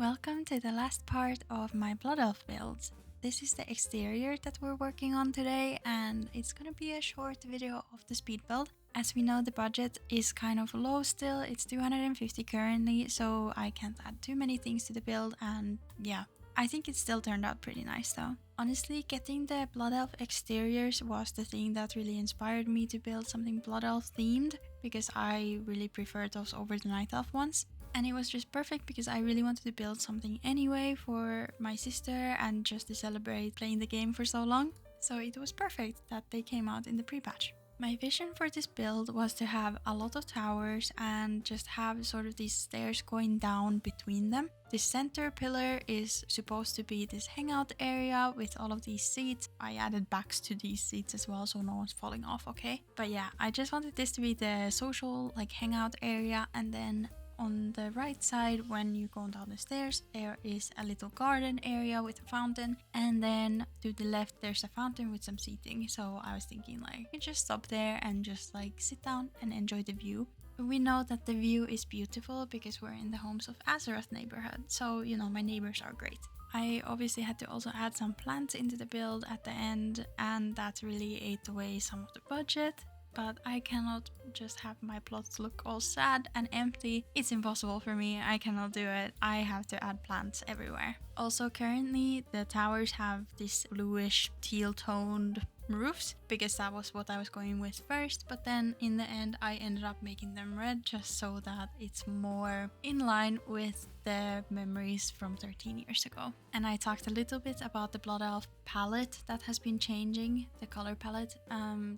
Welcome to the last part of my Blood Elf build. This is the exterior that we're working on today, and it's gonna be a short video of the speed build. As we know, the budget is kind of low still, it's 250 currently, so I can't add too many things to the build, and yeah, I think it still turned out pretty nice though. Honestly, getting the Blood Elf exteriors was the thing that really inspired me to build something Blood Elf themed, because I really preferred those over the Night Elf ones. And it was just perfect because I really wanted to build something anyway for my sister and just to celebrate playing the game for so long. So it was perfect that they came out in the pre-patch. My vision for this build was to have a lot of towers and just have sort of these stairs going down between them. The center pillar is supposed to be this hangout area with all of these seats. I added backs to these seats as well so no one's falling off, okay? But yeah, I just wanted this to be the social hangout area, and then on the right side, when you go down the stairs, there is a little garden area with a fountain, and then to the left there's a fountain with some seating. So I was thinking you can just stop there and just sit down and enjoy the view. But we know that the view is beautiful because we're in the Homes of Azeroth neighborhood, so my neighbors are great. I obviously had to also add some plants into the build at the end, and that really ate away some of the budget. But I cannot just have my plots look all sad and empty. It's impossible for me, I cannot do it. I have to add plants everywhere. Also, currently the towers have this bluish teal toned roofs because that was what I was going with first, but then in the end I ended up making them red just so that it's more in line with the memories from 13 years ago. And I talked a little bit about the Blood Elf palette that has been changing, the color palette.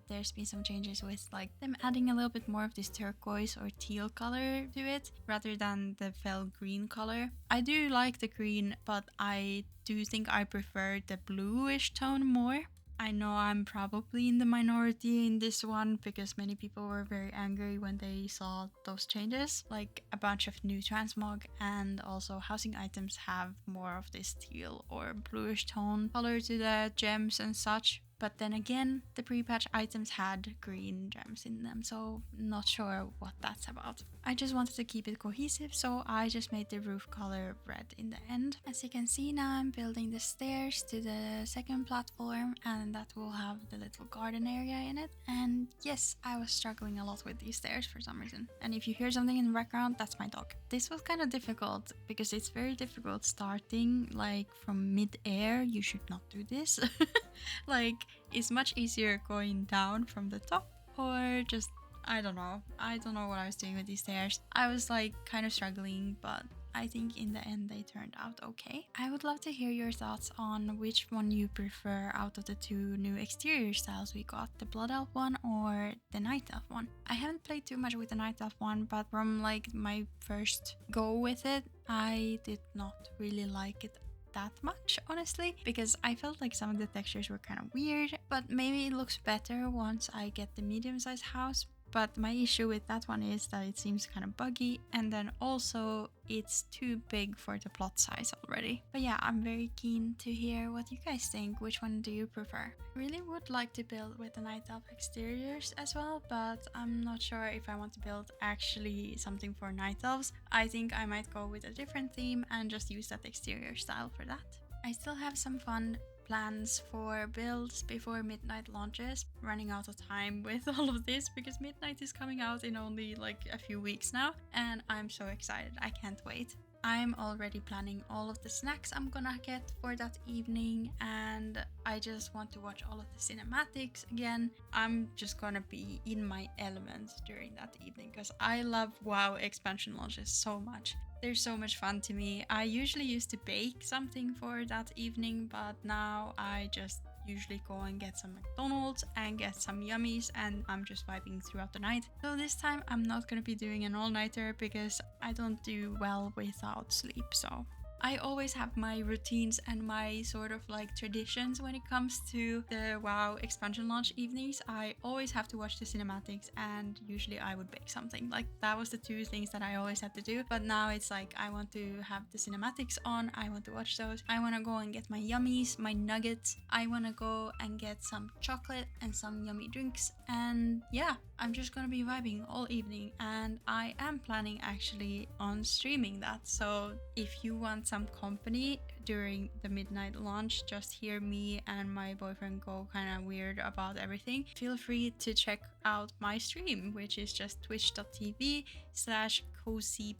There's been some changes with them adding a little bit more of this turquoise or teal color to it rather than the fell green color. I do like the green, but I do think I prefer the bluish tone more. I know I'm probably in the minority in this one because many people were very angry when they saw those changes. A bunch of new transmog and also housing items have more of this teal or bluish tone color to the gems and such. But then again, the pre-patch items had green gems in them, so not sure what that's about. I just wanted to keep it cohesive, so I just made the roof color red in the end. As you can see now, I'm building the stairs to the second platform, and that will have the little garden area in it. And yes, I was struggling a lot with these stairs for some reason. And if you hear something in the background, that's my dog. This was kind of difficult because it's very difficult starting from mid-air. You should not do this. It's much easier going down from the top, or just I don't know what I was doing with these stairs. I was kind of struggling, but I think in the end they turned out okay. I would love to hear your thoughts on which one you prefer out of the two new exterior styles we got, the Blood Elf one or the Night Elf one. I haven't played too much with the Night Elf one, but from my first go with it, I did not really like it that much, honestly, because I felt some of the textures were kind of weird, but maybe it looks better once I get the medium-sized house. But my issue with that one is that it seems kind of buggy, and then also it's too big for the plot size already. But yeah, I'm very keen to hear what you guys think. Which one do you prefer? I really would like to build with the Night Elf exteriors as well, but I'm not sure if I want to build actually something for Night Elves. I think I might go with a different theme and just use that exterior style for that. I still have some fun plans for builds before Midnight launches. Running out of time with all of this because Midnight is coming out in only a few weeks now, and I'm so excited. I can't wait. I'm already planning all of the snacks I'm gonna get for that evening, and I just want to watch all of the cinematics again. I'm just gonna be in my element during that evening because I love WoW expansion launches so much. They're so much fun to me. I usually used to bake something for that evening, but now I just usually go and get some McDonald's and get some yummies, and I'm just vibing throughout the night. So this time I'm not gonna be doing an all-nighter because I don't do well without sleep, so I always have my routines and my sort of traditions when it comes to the WoW expansion launch evenings. I always have to watch the cinematics, and usually I would bake something. That was the two things that I always had to do, but now it's I want to have the cinematics on, I want to watch those, I want to go and get my yummies, my nuggets, I want to go and get some chocolate and some yummy drinks, and yeah, I'm just gonna be vibing all evening, and I am planning actually on streaming that. So if you want want some company during the midnight launch, just hear me and my boyfriend go kind of weird about everything, feel free to check out my stream, which is just twitch.tv/cozy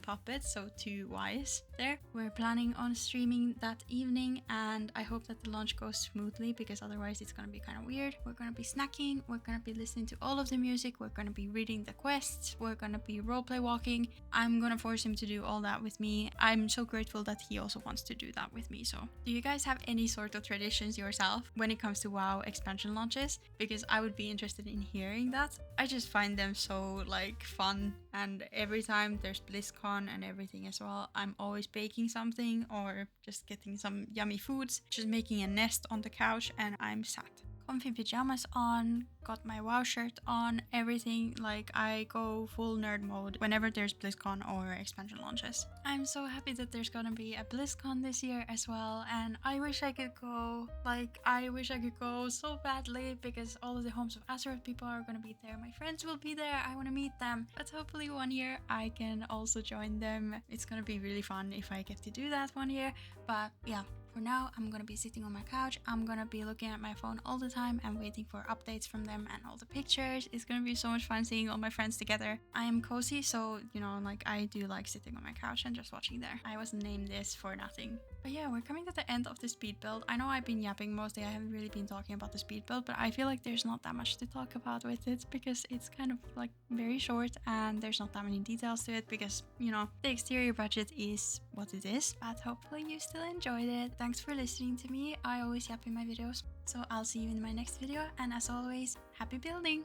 puppet, so 2 Y's there. We're planning on streaming that evening, and I hope that the launch goes smoothly, because otherwise it's gonna be kind of weird. We're gonna be snacking, we're gonna be listening to all of the music, we're gonna be reading the quests, we're gonna be roleplay walking. I'm gonna force him to do all that with me. I'm so grateful that he also wants to do that with me. So do you guys have any sort of traditions yourself when it comes to WoW expansion launches? Because I would be interested in hearing that. I just find them so like fun, and every time there's BlizzCon and everything as well, I'm always baking something or just getting some yummy foods, just making a nest on the couch, and I'm sat. Comfy pajamas on, got my WoW shirt on, everything. Like, I go full nerd mode whenever there's BlizzCon or expansion launches. I'm so happy that there's gonna be a BlizzCon this year as well, and I wish I could go. Like, I wish I could go so badly, because all of the Homes of Azeroth people are gonna be there, my friends will be there, I wanna meet them. But hopefully one year I can also join them. It's gonna be really fun if I get to do that one year. But yeah, for now, I'm gonna be sitting on my couch. I'm gonna be looking at my phone all the time and waiting for updates from them and all the pictures. It's gonna be so much fun seeing all my friends together. I am cozy, so you know, like, I do like sitting on my couch and just watching there. I wasn't named this for nothing. But yeah, we're coming to the end of the speed build. I know I've been yapping mostly. I haven't really been talking about the speed build, but I feel like there's not that much to talk about with it, because it's kind of like very short and there's not that many details to it, because you know, the exterior budget is what it is. But hopefully you still enjoyed it. Thanks for listening to me. I always yap in my videos, so I'll see you in my next video, and as always, happy building!